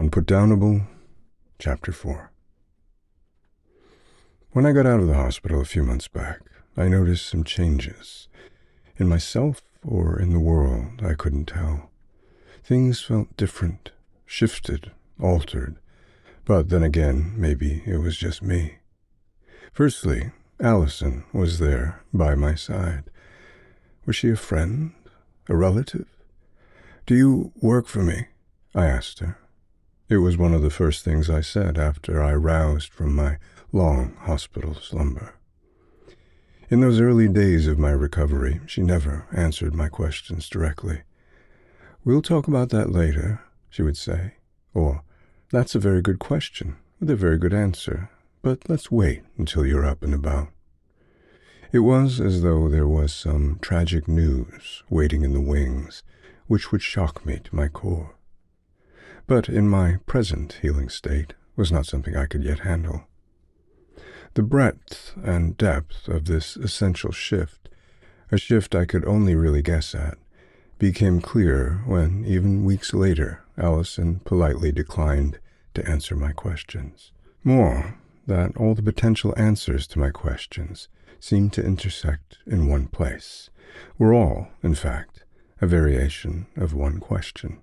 Unputdownable, Chapter 4. When I got out of the hospital a few months back, I noticed some changes. In myself or in the world, I couldn't tell. Things felt different, shifted, altered, but then again, maybe it was just me. Firstly, Alison was there by my side. Was she a friend? A relative? "Do you work for me?" I asked her. It was one of the first things I said after I roused from my long hospital slumber. In those early days of my recovery, she never answered my questions directly. "We'll talk about that later," she would say, or, "That's a very good question, with a very good answer, but let's wait until you're up and about." It was as though there was some tragic news waiting in the wings, which would shock me to my core. But in my present healing state was not something I could yet handle. The breadth and depth of this essential shift, a shift I could only really guess at, became clear when, even weeks later, Alison politely declined to answer my questions. More, that all the potential answers to my questions seemed to intersect in one place, were all, in fact, a variation of one question.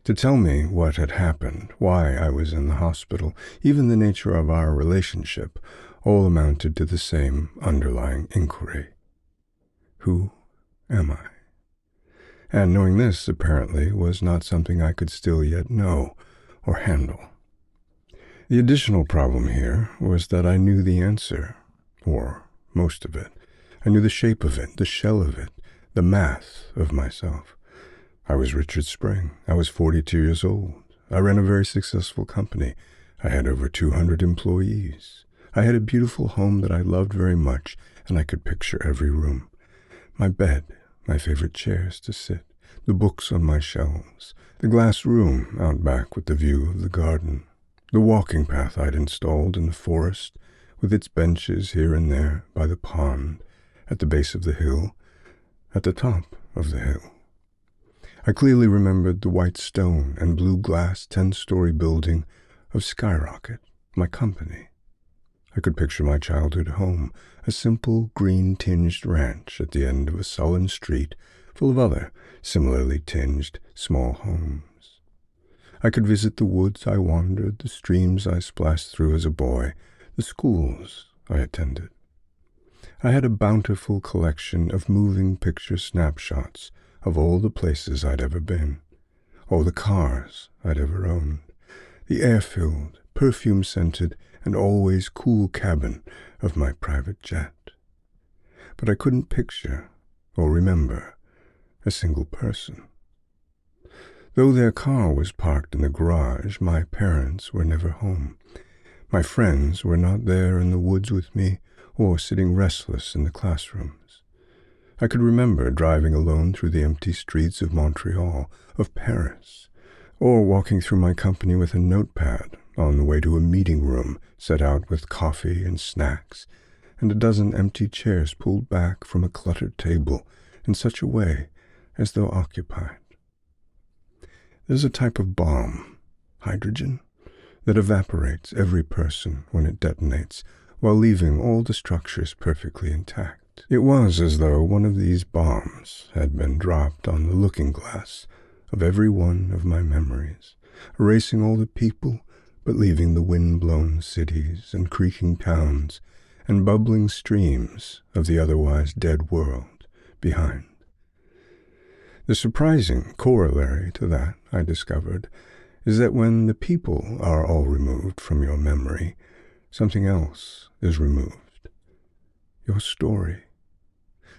To tell me what had happened, why I was in the hospital, even the nature of our relationship, all amounted to the same underlying inquiry. Who am I? And knowing this, apparently, was not something I could still yet know or handle. The additional problem here was that I knew the answer, or most of it. I knew the shape of it, the shell of it, the math of myself. I was Richard Spring. I was 42 years old. I ran a very successful company. I had over 200 employees. I had a beautiful home that I loved very much, and I could picture every room. My bed, my favorite chairs to sit, the books on my shelves, the glass room out back with the view of the garden, the walking path I'd installed in the forest, with its benches here and there by the pond, at the base of the hill, at the top of the hill. I clearly remembered the white stone and blue glass 10-story building of Skyrocket, my company. I could picture my childhood home, a simple green-tinged ranch at the end of a sullen street full of other similarly tinged small homes. I could visit the woods I wandered, the streams I splashed through as a boy, the schools I attended. I had a bountiful collection of moving picture snapshots of all the places I'd ever been, all the cars I'd ever owned, the air-filled, perfume-scented, and always cool cabin of my private jet. But I couldn't picture or remember a single person. Though their car was parked in the garage, my parents were never home. My friends were not there in the woods with me or sitting restless in the classrooms. I could remember driving alone through the empty streets of Montreal, of Paris, or walking through my company with a notepad on the way to a meeting room set out with coffee and snacks, and a dozen empty chairs pulled back from a cluttered table in such a way as though occupied. There's a type of bomb, hydrogen, that evaporates every person when it detonates, while leaving all the structures perfectly intact. It was as though one of these bombs had been dropped on the looking glass of every one of my memories, erasing all the people, but leaving the wind-blown cities and creaking towns and bubbling streams of the otherwise dead world behind. The surprising corollary to that, I discovered, is that when the people are all removed from your memory, something else is removed. Your story.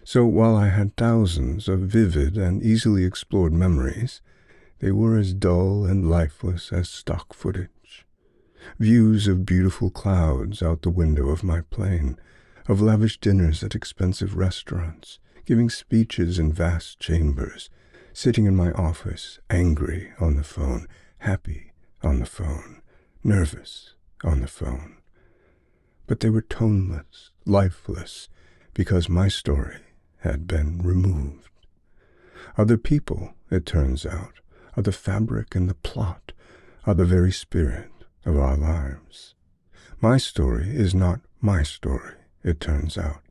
So while I had thousands of vivid and easily explored memories, they were as dull and lifeless as stock footage. Views of beautiful clouds out the window of my plane, of lavish dinners at expensive restaurants, giving speeches in vast chambers, sitting in my office, angry on the phone, happy on the phone, nervous on the phone. But they were toneless, lifeless, because my story had been removed. Other people, it turns out, are the fabric and the plot are the very spirit of our lives. My story is not my story, it turns out,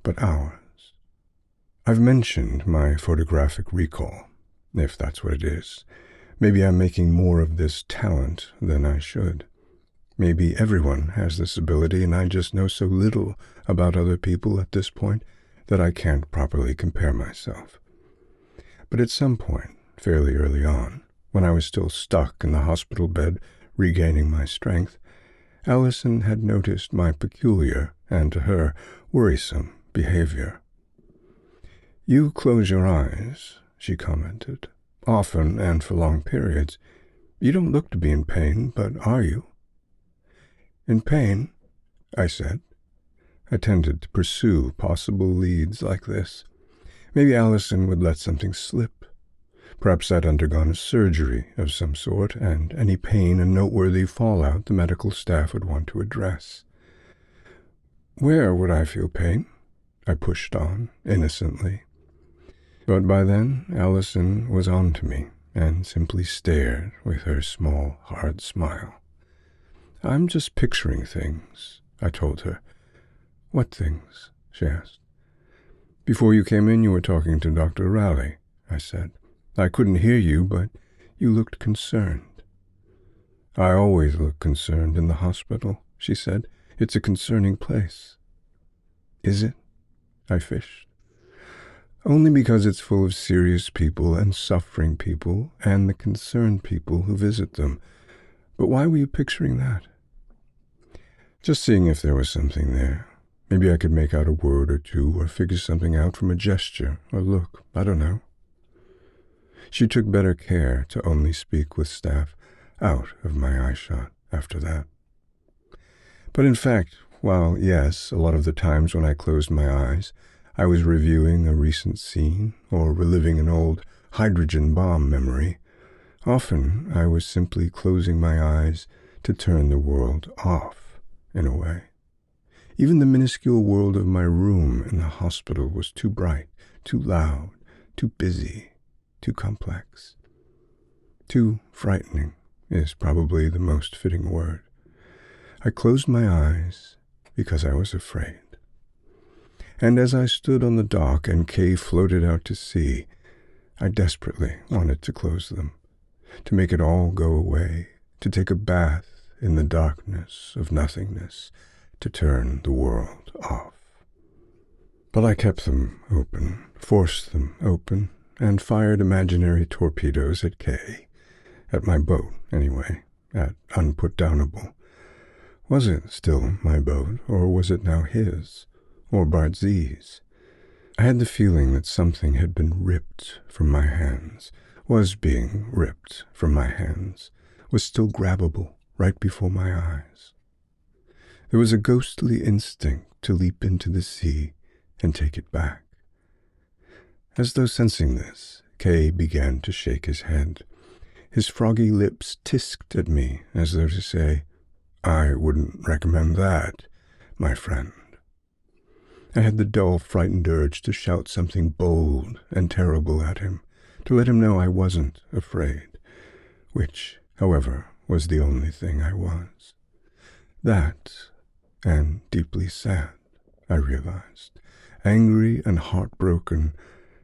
but ours. I've mentioned my photographic recall, if that's what it is. Maybe I'm making more of this talent than I should. Maybe everyone has this ability and I just know so little about other people at this point that I can't properly compare myself. But at some point, fairly early on, when I was still stuck in the hospital bed regaining my strength, Alison had noticed my peculiar, and to her, worrisome behavior. "You close your eyes," she commented, "often and for long periods. You don't look to be in pain, but are you?" "In pain?" I said. I tended to pursue possible leads like this. Maybe Alison would let something slip. Perhaps I'd undergone a surgery of some sort, and any pain and noteworthy fallout the medical staff would want to address. "Where would I feel pain?" I pushed on, innocently. But by then, Alison was on to me, and simply stared with her small, hard smile. "I'm just picturing things," I told her. "What things?" she asked. "Before you came in, you were talking to Dr. Rowley," I said. "I couldn't hear you, but you looked concerned." "I always look concerned in the hospital," she said. "It's a concerning place." "Is it?" I fished. "Only because it's full of serious people and suffering people and the concerned people who visit them. But why were you picturing that?" "Just seeing if there was something there. Maybe I could make out a word or two or figure something out from a gesture or look. I don't know." She took better care to only speak with staff out of my eyeshot after that. But in fact, while yes, a lot of the times when I closed my eyes, I was reviewing a recent scene or reliving an old hydrogen bomb memory, often I was simply closing my eyes to turn the world off, in a way. Even the minuscule world of my room in the hospital was too bright, too loud, too busy, too complex. Too frightening is probably the most fitting word. I closed my eyes because I was afraid. And as I stood on the dock and Kay floated out to sea, I desperately wanted to close them, to make it all go away, to take a bath in the darkness of nothingness, to turn the world off. But I kept them open, forced them open, and fired imaginary torpedoes at Kay, at my boat, anyway, at Unputdownable. Was it still my boat, or was it now his, or Bartzi's? I had the feeling that something had been ripped from my hands, was being ripped from my hands, was still grabbable right before my eyes. There was a ghostly instinct to leap into the sea and take it back. As though sensing this, Kay began to shake his head. His froggy lips tisked at me as though to say, "I wouldn't recommend that, my friend." I had the dull, frightened urge to shout something bold and terrible at him, to let him know I wasn't afraid, which, however, was the only thing I was. That, and deeply sad, I realized, angry and heartbroken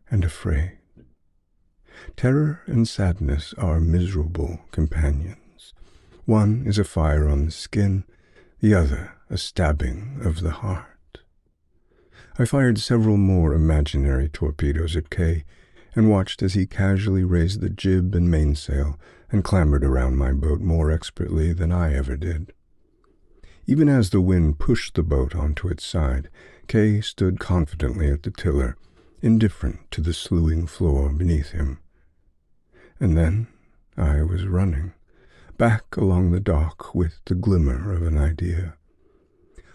and afraid. Terror and sadness are miserable companions. One is a fire on the skin, the other a stabbing of the heart. I fired several more imaginary torpedoes at Kay and watched as he casually raised the jib and mainsail and clambered around my boat more expertly than I ever did. Even as the wind pushed the boat onto its side, Kay stood confidently at the tiller, indifferent to the slewing floor beneath him. And then I was running, back along the dock with the glimmer of an idea.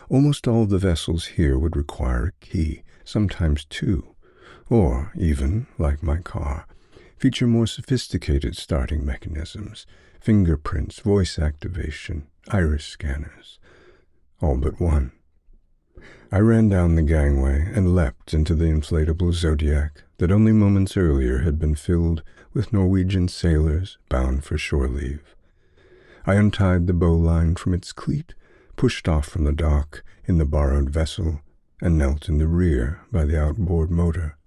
Almost all the vessels here would require a key, sometimes two, or even, like my car, feature more sophisticated starting mechanisms, fingerprints, voice activation, iris scanners. All but one. I ran down the gangway and leapt into the inflatable Zodiac that only moments earlier had been filled with Norwegian sailors bound for shore leave. I untied the bowline from its cleat, pushed off from the dock in the borrowed vessel, and knelt in the rear by the outboard motor.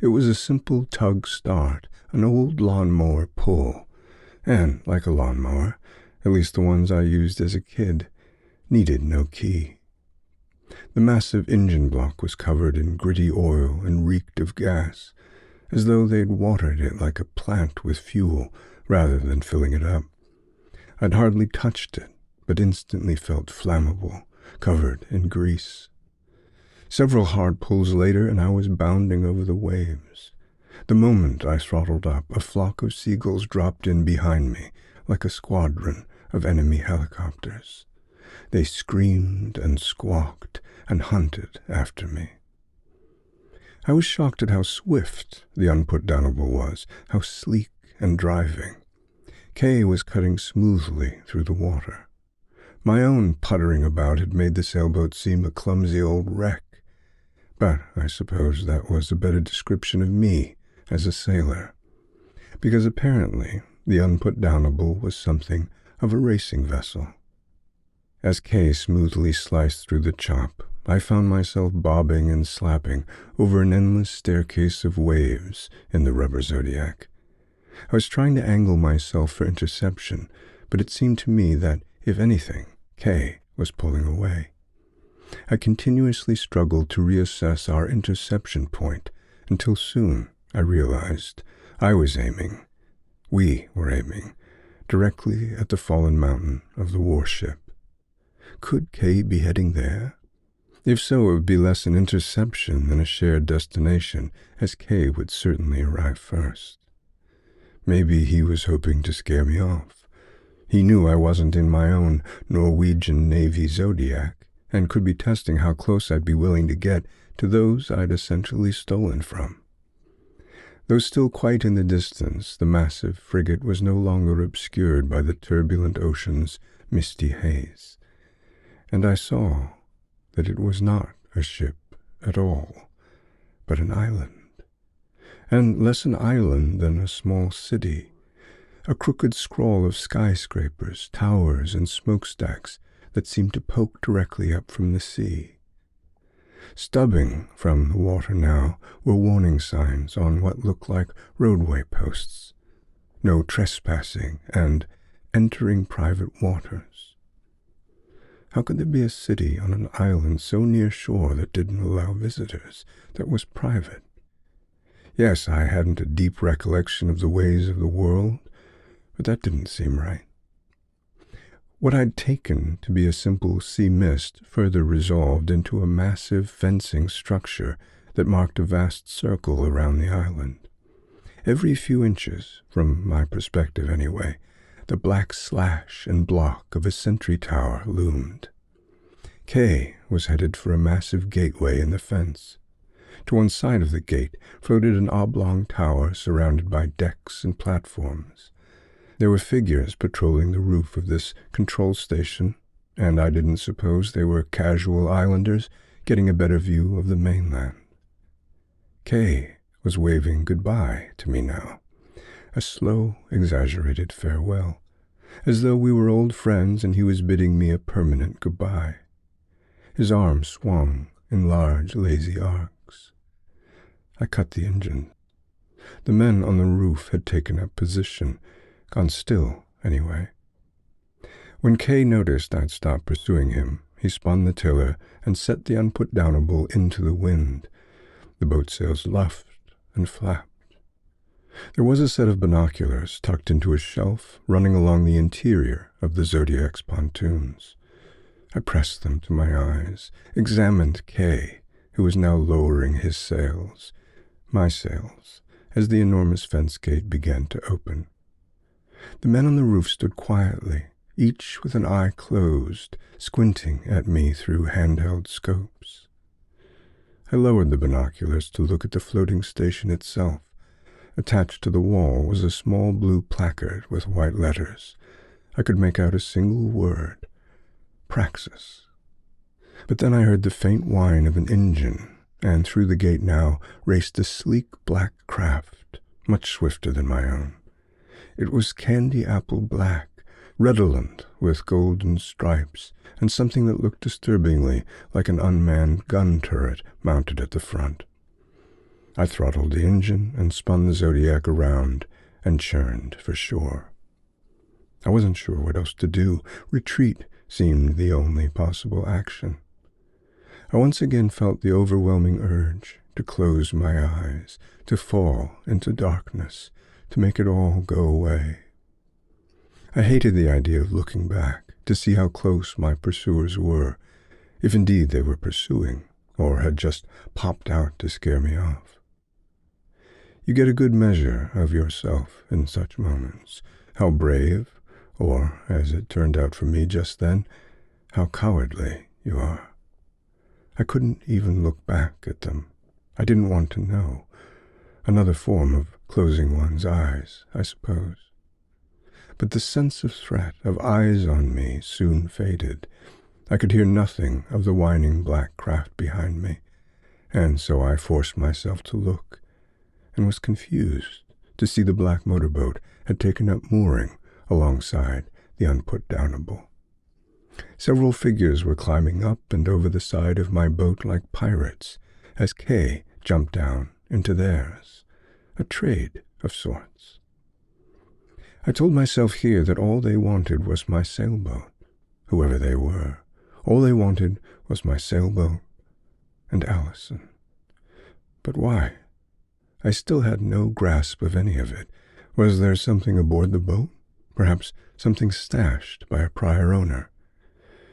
It was a simple tug start, an old lawnmower pull, and, like a lawnmower, at least the ones I used as a kid, needed no key. The massive engine block was covered in gritty oil and reeked of gas, as though they'd watered it like a plant with fuel rather than filling it up. I'd hardly touched it, but instantly felt flammable, covered in grease. Several hard pulls later, and I was bounding over the waves. The moment I throttled up, a flock of seagulls dropped in behind me, like a squadron of enemy helicopters. They screamed and squawked and hunted after me. I was shocked at how swift the Unputdownable was, how sleek and driving. Kay was cutting smoothly through the water. My own puttering about had made the sailboat seem a clumsy old wreck, but I suppose that was a better description of me as a sailor, because apparently the Unputdownable was something of a racing vessel. As Kay smoothly sliced through the chop, I found myself bobbing and slapping over an endless staircase of waves in the rubber Zodiac. I was trying to angle myself for interception, but it seemed to me that, if anything, Kay was pulling away. I continuously struggled to reassess our interception point until soon I realized we were aiming, directly at the fallen mountain of the warship. Could Kay be heading there? If so, it would be less an interception than a shared destination, as Kay would certainly arrive first. Maybe he was hoping to scare me off. He knew I wasn't in my own Norwegian Navy Zodiac, and could be testing how close I'd be willing to get to those I'd essentially stolen from. Though still quite in the distance, the massive frigate was no longer obscured by the turbulent ocean's misty haze, and I saw that it was not a ship at all, but an island, and less an island than a small city, a crooked scroll of skyscrapers, towers, and smokestacks that seemed to poke directly up from the sea. Stubbing from the water now were warning signs on what looked like roadway posts, no trespassing, and entering private waters. How could there be a city on an island so near shore that didn't allow visitors, that was private? Yes, I hadn't a deep recollection of the ways of the world, but that didn't seem right. What I'd taken to be a simple sea mist further resolved into a massive fencing structure that marked a vast circle around the island. Every few inches, from my perspective anyway, the black slash and block of a sentry tower loomed. Kay was headed for a massive gateway in the fence. To one side of the gate floated an oblong tower surrounded by decks and platforms. There were figures patrolling the roof of this control station, and I didn't suppose they were casual islanders getting a better view of the mainland. Kay was waving goodbye to me now, a slow, exaggerated farewell, as though we were old friends and he was bidding me a permanent goodbye. His arm swung in large, lazy arcs. I cut the engine. The men on the roof had taken up position, gone still, anyway. When Kay noticed I'd stopped pursuing him, he spun the tiller and set the Unputdownable into the wind. The boat sails luffed and flapped. There was a set of binoculars tucked into a shelf running along the interior of the Zodiac's pontoons. I pressed them to my eyes, examined Kay, who was now lowering his sails, my sails, as the enormous fence gate began to open. The men on the roof stood quietly, each with an eye closed, squinting at me through handheld scopes. I lowered the binoculars to look at the floating station itself. Attached to the wall was a small blue placard with white letters. I could make out a single word: Praxis. But then I heard the faint whine of an engine, and through the gate now raced a sleek black craft, much swifter than my own. It was candy apple black, redolent with golden stripes, and something that looked disturbingly like an unmanned gun turret mounted at the front. I throttled the engine and spun the Zodiac around and churned for shore. I wasn't sure what else to do. Retreat seemed the only possible action. I once again felt the overwhelming urge to close my eyes, to fall into darkness, to make it all go away. I hated the idea of looking back to see how close my pursuers were, if indeed they were pursuing, or had just popped out to scare me off. You get a good measure of yourself in such moments, how brave, or, as it turned out for me just then, how cowardly you are. I couldn't even look back at them. I didn't want to know. Another form of closing one's eyes, I suppose. But the sense of threat, of eyes on me, soon faded. I could hear nothing of the whining black craft behind me, and so I forced myself to look, and was confused to see the black motorboat had taken up mooring alongside the Unputdownable. Several figures were climbing up and over the side of my boat like pirates, as Kay jumped down into theirs, a trade of sorts. I told myself here that all they wanted was my sailboat, whoever they were. All they wanted was my sailboat and Alison. But why? I still had no grasp of any of it. Was there something aboard the boat? Perhaps something stashed by a prior owner?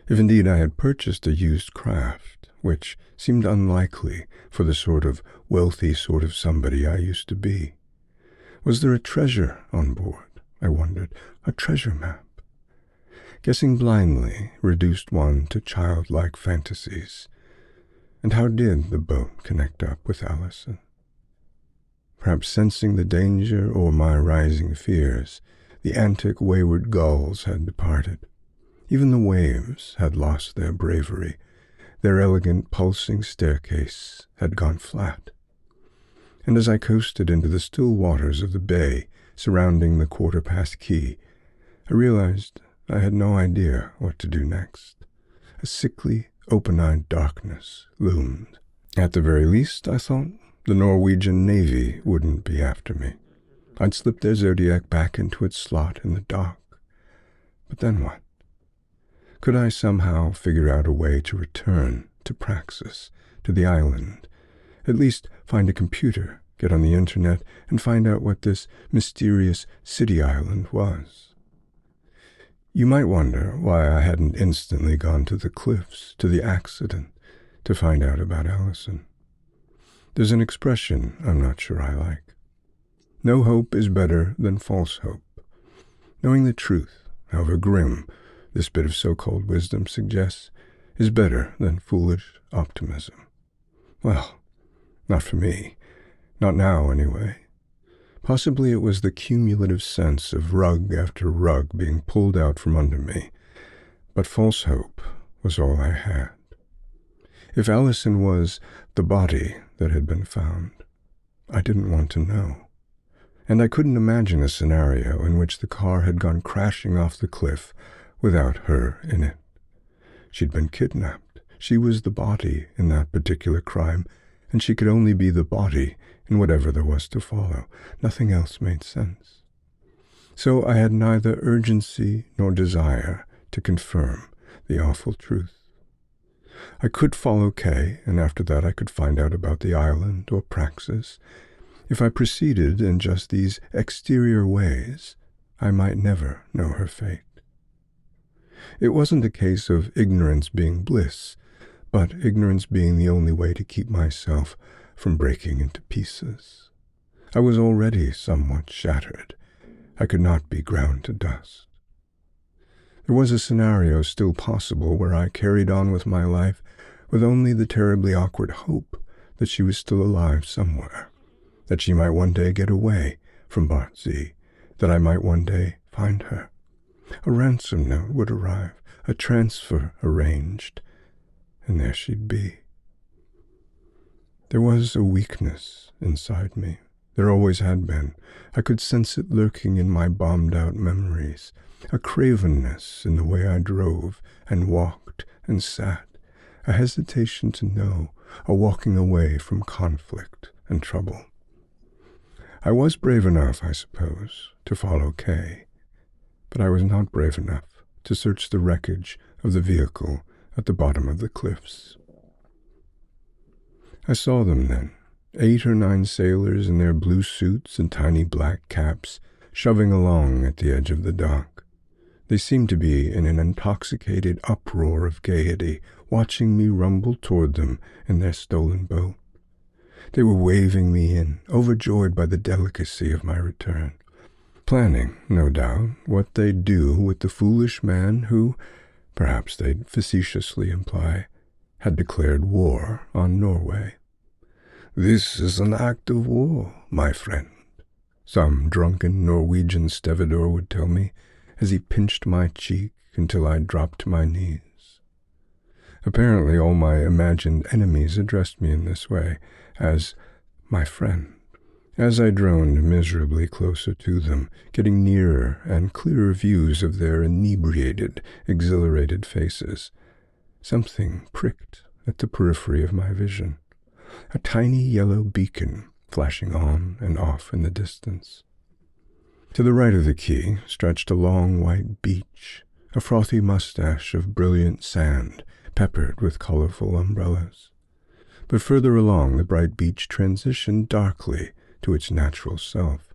If indeed I had purchased a used craft, which seemed unlikely for the sort of wealthy sort of somebody I used to be. Was there a treasure on board, I wondered, a treasure map? Guessing blindly reduced one to childlike fantasies. And how did the boat connect up with Alison? Perhaps sensing the danger or my rising fears, the antic wayward gulls had departed. Even the waves had lost their bravery. Their elegant pulsing staircase had gone flat. And as I coasted into the still waters of the bay surrounding the quarter-past quay, I realized I had no idea what to do next. A sickly, open-eyed darkness loomed. At the very least, I thought, the Norwegian Navy wouldn't be after me. I'd slip their Zodiac back into its slot in the dock. But then what? Could I somehow figure out a way to return to Praxis, to the island? At least find a computer, get on the internet, and find out what this mysterious city island was. You might wonder why I hadn't instantly gone to the cliffs, to the accident, to find out about Alison. There's an expression I'm not sure I like. No hope is better than false hope. Knowing the truth, however grim this bit of so-called wisdom suggests, is better than foolish optimism. Well, not for me. Not now, anyway. Possibly it was the cumulative sense of rug after rug being pulled out from under me, but false hope was all I had. If Alison was the body that had been found, I didn't want to know. And I couldn't imagine a scenario in which the car had gone crashing off the cliff without her in it. She'd been kidnapped. She was the body in that particular crime, and she could only be the body in whatever there was to follow. Nothing else made sense. So I had neither urgency nor desire to confirm the awful truth. I could follow Kay, and after that I could find out about the island or Praxis. If I proceeded in just these exterior ways, I might never know her fate. It wasn't a case of ignorance being bliss, but ignorance being the only way to keep myself from breaking into pieces. I was already somewhat shattered. I could not be ground to dust. There was a scenario still possible where I carried on with my life with only the terribly awkward hope that she was still alive somewhere, that she might one day get away from Bardsey, that I might one day find her. A ransom note would arrive, a transfer arranged, and there she'd be. There was a weakness inside me. There always had been. I could sense it lurking in my bombed-out memories, a cravenness in the way I drove and walked and sat, a hesitation to know, a walking away from conflict and trouble. I was brave enough, I suppose, to follow Kay, but I was not brave enough to search the wreckage of the vehicle at the bottom of the cliffs. I saw them then, 8 or 9 sailors in their blue suits and tiny black caps, shoving along at the edge of the dock. They seemed to be in an intoxicated uproar of gaiety, watching me rumble toward them in their stolen boat. They were waving me in, overjoyed by the delicacy of my return, planning, no doubt, what they'd do with the foolish man who, perhaps they'd facetiously imply, had declared war on Norway. "This is an act of war, my friend," some drunken Norwegian stevedore would tell me as he pinched my cheek until I dropped to my knees. Apparently all my imagined enemies addressed me in this way, as my friend. As I droned miserably closer to them, getting nearer and clearer views of their inebriated, exhilarated faces, something pricked at the periphery of my vision, a tiny yellow beacon flashing on and off in the distance. To the right of the quay stretched a long white beach, a frothy mustache of brilliant sand peppered with colorful umbrellas. But further along the bright beach transitioned darkly to its natural self.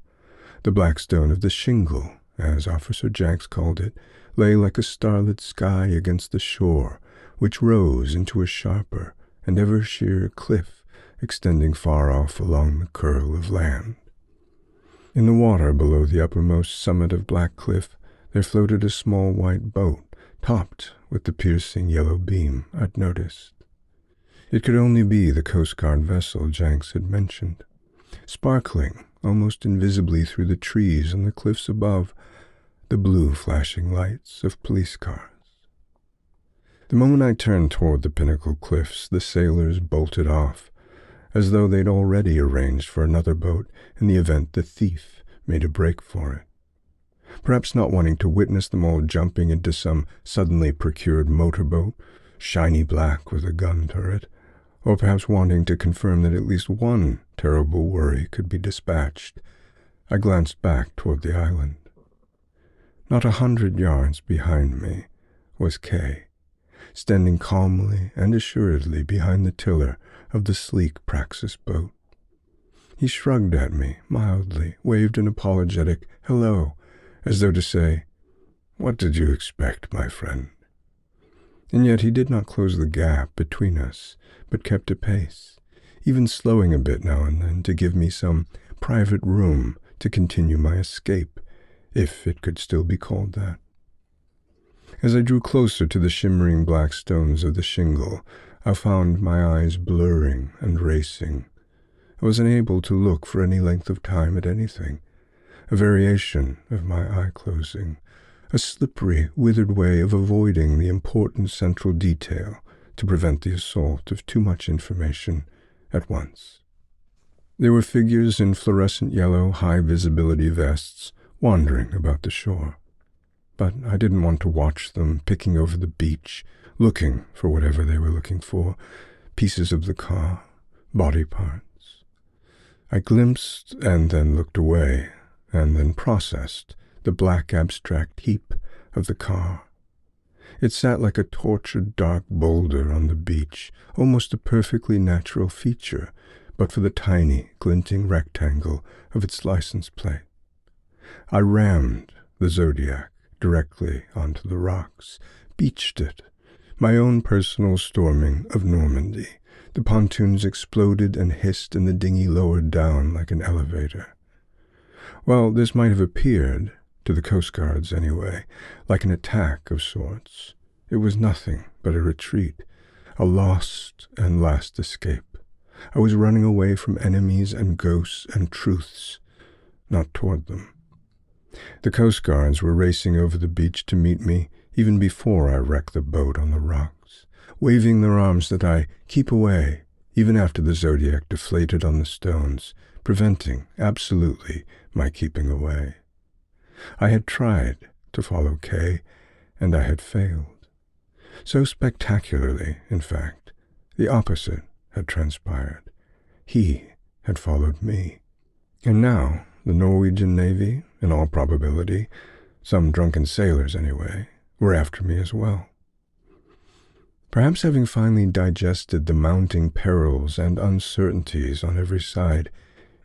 The black stone of the shingle, as Officer Jacks called it, lay like a starlit sky against the shore, which rose into a sharper and ever sheerer cliff extending far off along the curl of land. In the water below the uppermost summit of Black Cliff there floated a small white boat, topped with the piercing yellow beam I'd noticed. It could only be the Coast Guard vessel Jenks had mentioned, sparkling almost invisibly through the trees on the cliffs above, the blue flashing lights of police cars. The moment I turned toward the Pinnacle Cliffs, the sailors bolted off, as though they'd already arranged for another boat in the event the thief made a break for it. Perhaps not wanting to witness them all jumping into some suddenly procured motorboat, shiny black with a gun turret, or perhaps wanting to confirm that at least one terrible worry could be dispatched, I glanced back toward the island. Not 100 yards behind me was Kay, standing calmly and assuredly behind the tiller of the sleek Praxis boat. He shrugged at me mildly, waved an apologetic hello, as though to say, "What did you expect, my friend?" And yet he did not close the gap between us, but kept a pace, even slowing a bit now and then to give me some private room to continue my escape, if it could still be called that. As I drew closer to the shimmering black stones of the shingle, I found my eyes blurring and racing. I was unable to look for any length of time at anything, a variation of my eye closing, a slippery, withered way of avoiding the important central detail to prevent the assault of too much information at once. There were figures in fluorescent yellow, high-visibility vests wandering about the shore, but I didn't want to watch them picking over the beach, looking for whatever they were looking for, pieces of the car, body parts. I glimpsed and then looked away, and then processed the black abstract heap of the car. It sat like a tortured dark boulder on the beach, almost a perfectly natural feature, but for the tiny, glinting rectangle of its license plate. I rammed the Zodiac directly onto the rocks, beached it, my own personal storming of Normandy. The pontoons exploded and hissed and the dinghy lowered down like an elevator. Well, this might have appeared, to the Coast Guards anyway, like an attack of sorts. It was nothing but a retreat, a lost and last escape. I was running away from enemies and ghosts and truths, not toward them. The Coast Guards were racing over the beach to meet me even before I wrecked the boat on the rocks, waving their arms that I keep away, even after the Zodiac deflated on the stones, preventing, absolutely, my keeping away. I had tried to follow Kay, and I had failed. So spectacularly, in fact, the opposite had transpired. He had followed me. And now the Norwegian Navy, in all probability, some drunken sailors anyway, were after me as well. Perhaps having finally digested the mounting perils and uncertainties on every side,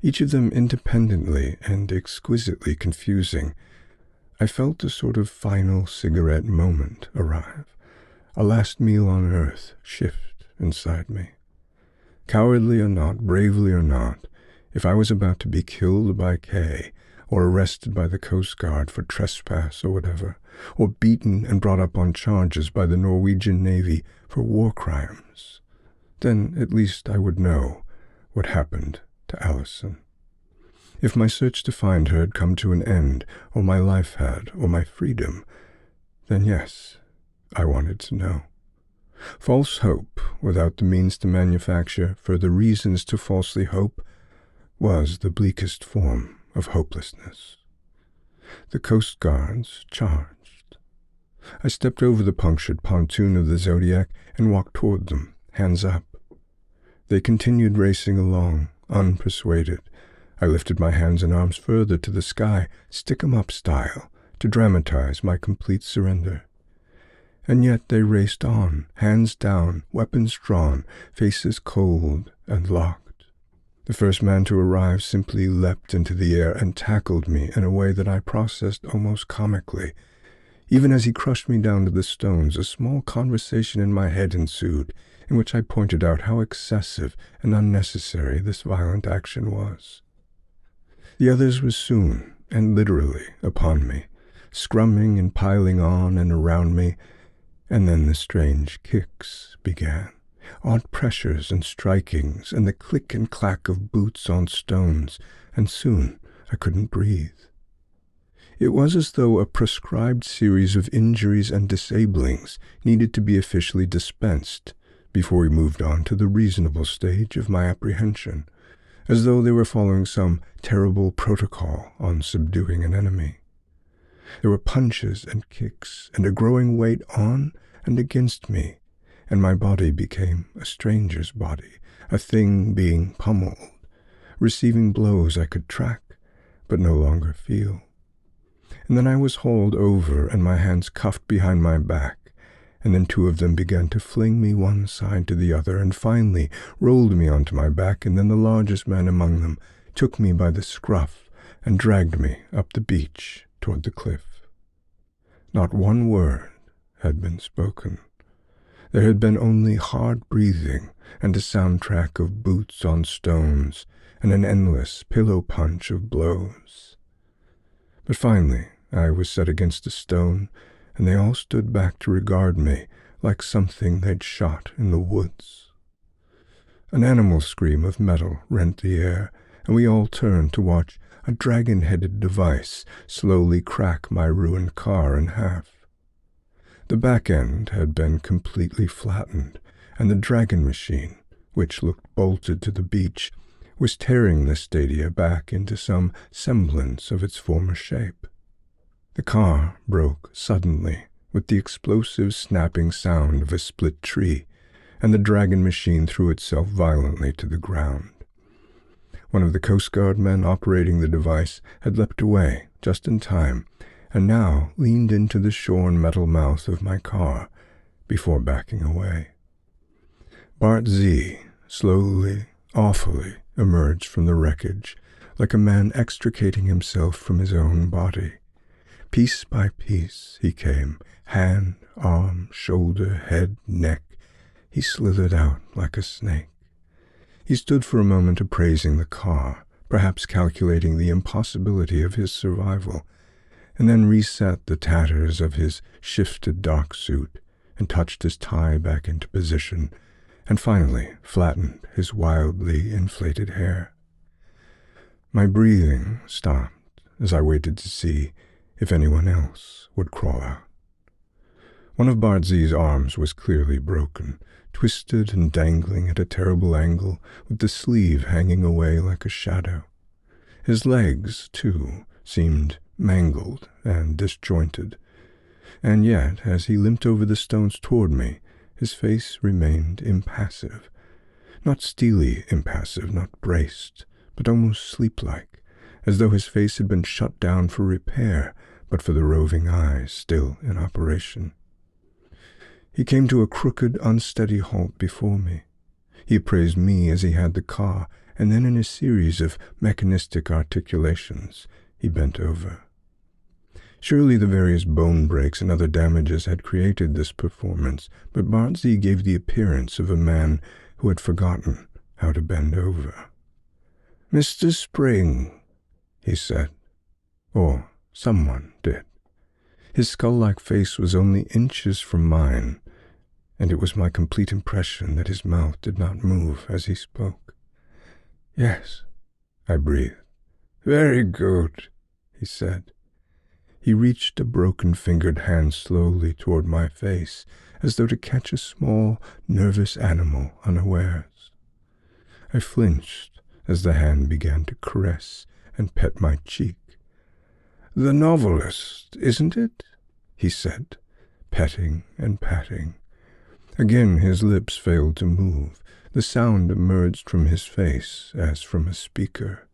each of them independently and exquisitely confusing, I felt a sort of final cigarette moment arrive, a last meal on earth shift inside me. Cowardly or not, bravely or not, if I was about to be killed by Kay, or arrested by the Coast Guard for trespass or whatever, or beaten and brought up on charges by the Norwegian Navy for war crimes, then at least I would know what happened to Alison. If my search to find her had come to an end, or my life had, or my freedom, then yes, I wanted to know. False hope, without the means to manufacture further reasons to falsely hope, was the bleakest form of hopelessness. The Coast Guards charged. I stepped over the punctured pontoon of the Zodiac and walked toward them, hands up. They continued racing along, unpersuaded. I lifted my hands and arms further to the sky, stick-em-up style, to dramatize my complete surrender. And yet they raced on, hands down, weapons drawn, faces cold and locked. The first man to arrive simply leapt into the air and tackled me in a way that I processed almost comically. Even as he crushed me down to the stones, a small conversation in my head ensued, in which I pointed out how excessive and unnecessary this violent action was. The others were soon, and literally, upon me, scrumming and piling on and around me, and then the strange kicks began, odd pressures and strikings, and the click and clack of boots on stones, and soon I couldn't breathe. It was as though a prescribed series of injuries and disablings needed to be officially dispensed before we moved on to the reasonable stage of my apprehension, as though they were following some terrible protocol on subduing an enemy. There were punches and kicks, and a growing weight on and against me, and my body became a stranger's body, a thing being pummeled, receiving blows I could track, but no longer feel. And then I was hauled over and my hands cuffed behind my back, and then two of them began to fling me one side to the other, and finally rolled me onto my back, and then the largest man among them took me by the scruff and dragged me up the beach toward the cliff. Not one word had been spoken. There had been only hard breathing and a soundtrack of boots on stones and an endless pillow punch of blows. But finally I was set against a stone, and they all stood back to regard me like something they'd shot in the woods. An animal scream of metal rent the air, and we all turned to watch a dragon-headed device slowly crack my ruined car in half. The back end had been completely flattened, and the dragon machine, which looked bolted to the beach, was tearing the stadia back into some semblance of its former shape. The car broke suddenly with the explosive snapping sound of a split tree, and the dragon machine threw itself violently to the ground. One of the Coast Guard men operating the device had leapt away just in time, and now leaned into the shorn metal mouth of my car before backing away. Bart Z slowly, awfully emerged from the wreckage, like a man extricating himself from his own body. Piece by piece he came, hand, arm, shoulder, head, neck. He slithered out like a snake. He stood for a moment appraising the car, perhaps calculating the impossibility of his survival, and then reset the tatters of his shifted dock suit and touched his tie back into position, and finally flattened his wildly inflated hair. My breathing stopped as I waited to see if anyone else would crawl out. One of Bart Z's arms was clearly broken, twisted and dangling at a terrible angle, with the sleeve hanging away like a shadow. His legs, too, seemed mangled and disjointed. And yet, as he limped over the stones toward me, his face remained impassive. Not steely impassive, not braced, but almost sleep-like, as though his face had been shut down for repair, but for the roving eyes still in operation. He came to a crooked, unsteady halt before me. He appraised me as he had the car, and then in a series of mechanistic articulations, he bent over. Surely the various bone breaks and other damages had created this performance, but Bardsey gave the appearance of a man who had forgotten how to bend over. "Mr. Spring," he said, or someone did. His skull-like face was only inches from mine, and it was my complete impression that his mouth did not move as he spoke. "Yes," I breathed. "Very good," he said. He reached a broken-fingered hand slowly toward my face, as though to catch a small, nervous animal unawares. I flinched as the hand began to caress and pet my cheek. "The novelist, isn't it?" he said, petting and patting. Again his lips failed to move. The sound emerged from his face as from a speaker.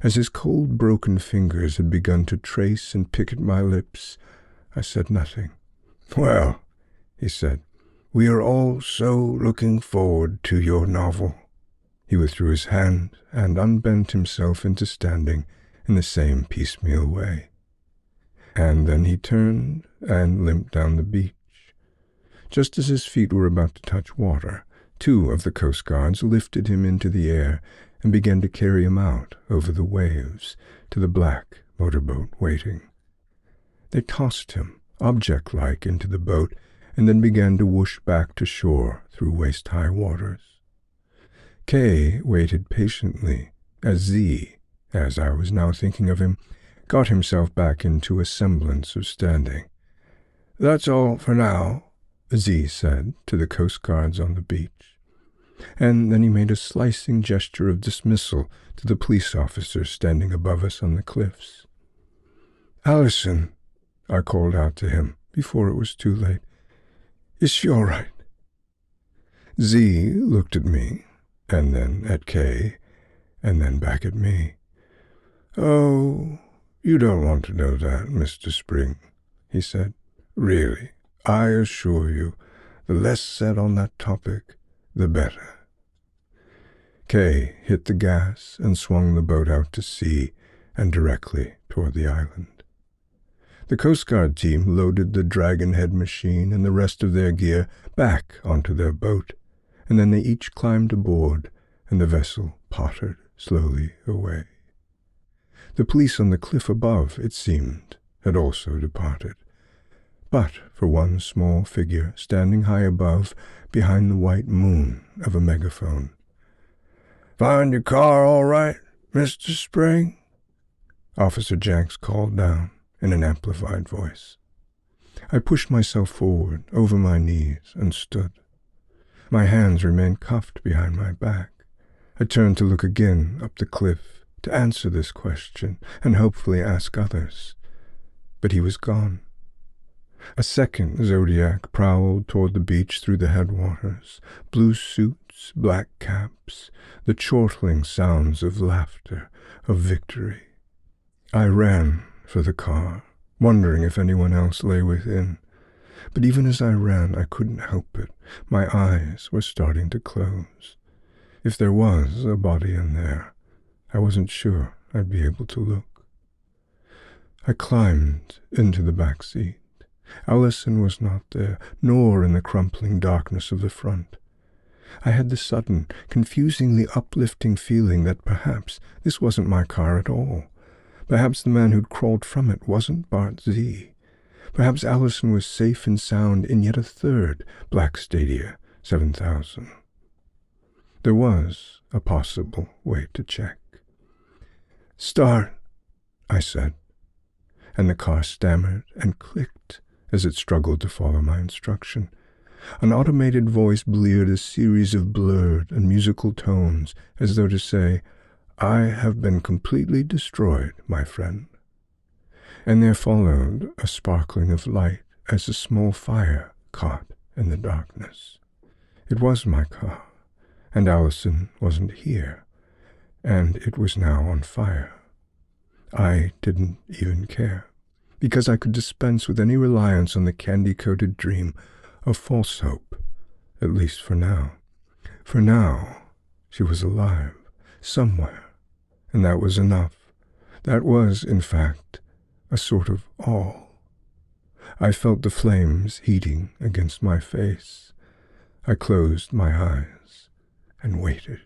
As his cold, broken fingers had begun to trace and pick at my lips, I said nothing. "Well," he said, "we are all so looking forward to your novel." He withdrew his hand and unbent himself into standing in the same piecemeal way. And then he turned and limped down the beach. Just as his feet were about to touch water, 2 of the Coast Guards lifted him into the air and began to carry him out over the waves to the black motorboat waiting. They tossed him, object-like, into the boat and then began to whoosh back to shore through waist-high waters. Kay waited patiently as Z, as I was now thinking of him, got himself back into a semblance of standing. "That's all for now," Z said to the Coast Guards on the beach. And then he made a slicing gesture of dismissal to the police officers standing above us on the cliffs. "Alison," I called out to him before it was too late, "is she all right?" Z looked at me, and then at Kay, and then back at me. "Oh, you don't want to know that, Mr. Spring," he said. "Really, I assure you, the less said on that topic, the better." Kay hit the gas and swung the boat out to sea and directly toward the island. The Coast Guard team loaded the Dragonhead machine and the rest of their gear back onto their boat, and then they each climbed aboard, and the vessel pottered slowly away. The police on the cliff above, it seemed, had also departed, but for one small figure standing high above behind the white moon of a megaphone. "Find your car all right, Mr. Spring?" Officer Jenks called down in an amplified voice. I pushed myself forward over my knees and stood. My hands remained cuffed behind my back. I turned to look again up the cliff to answer this question and hopefully ask others. But he was gone. A second Zodiac prowled toward the beach through the headwaters, blue suits, black caps, the chortling sounds of laughter, of victory. I ran for the car, wondering if anyone else lay within. But even as I ran, I couldn't help it. My eyes were starting to close. If there was a body in there, I wasn't sure I'd be able to look. I climbed into the back seat. Alison was not there, nor in the crumpling darkness of the front. I had the sudden, confusingly uplifting feeling that perhaps this wasn't my car at all. Perhaps the man who'd crawled from it wasn't Bart Z. Perhaps Alison was safe and sound in yet a third Black Stadia 7000. There was a possible way to check. "Start," I said, and the car stammered and clicked as it struggled to follow my instruction. An automated voice bleared a series of blurred and musical tones as though to say, "I have been completely destroyed, my friend." and there followed a sparkling of light as a small fire caught in the darkness. It was my car, and Alison wasn't here, and it was now on fire. I didn't even care, because I could dispense with any reliance on the candy-coated dream of false hope, at least for now. For now, she was alive, somewhere, and that was enough. That was, in fact, a sort of all. I felt the flames heating against my face. I closed my eyes and waited.